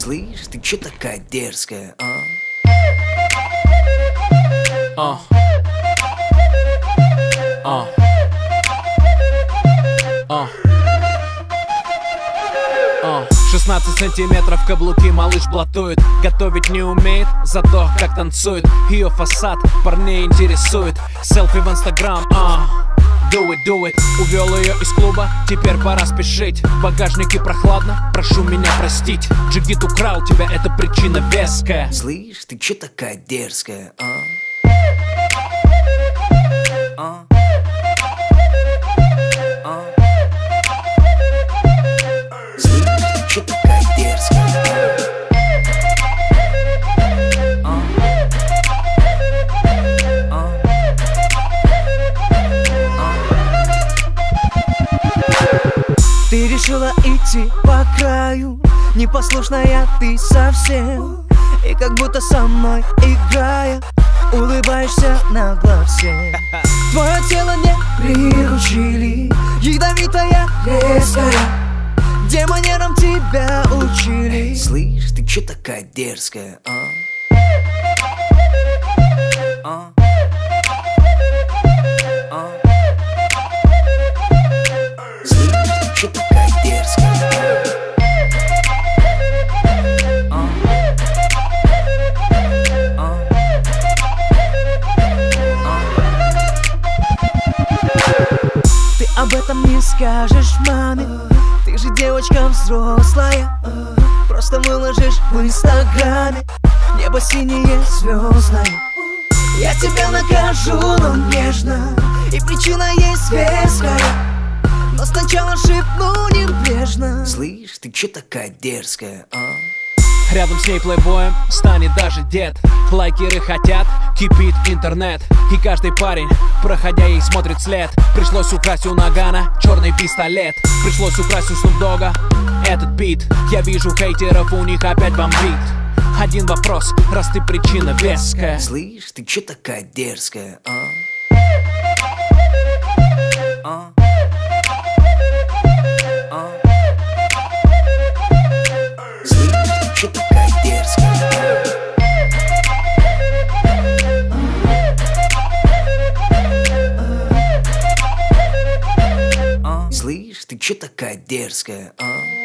Слышь, ты чё такая дерзкая, а? 16 сантиметров каблуки малыш блатует. Готовить не умеет, зато как танцует. Ее фасад парней интересует. Селфи в инстаграм, do it. Увел ее из клуба, теперь пора спешить. В багажнике прохладно, прошу меня простить. Джигит украл тебя, это причина веская. Слышь, ты чё такая дерзкая, а? Слышь, ты чё такая дерзкая, Ты решила идти по краю, непослушная ты совсем. И как будто со мной играя, улыбаешься нагло всем. Твое тело не приручили, ядовитая, резкая. Где манерам тебя учили? Слышь, ты чё такая дерзкая, а? Слышь, ты чё такая дерзкая, Ты об этом не скажешь маме, ты же девочка взрослая. Просто выложишь в инстаграме небо синее, звездное. Я тебя накажу, но нежно, и причина есть веская. Но сначала шепну небрежно. Слышь, ты чё такая дерзкая, а? Рядом с ней плейбоем станет даже дед. Лайкеры хотят, кипит интернет. И каждый парень, проходя ей, смотрит след. Пришлось украсть у Нагана черный пистолет. Пришлось украсть у Снупдога этот бит. Я вижу хейтеров, у них опять бомбит. Один вопрос, раз ты причина веская. Слышь, ты чё такая дерзкая, а? Слышь, ты чё такая дерзкая, а? Слышь, ты чё такая дерзкая, а?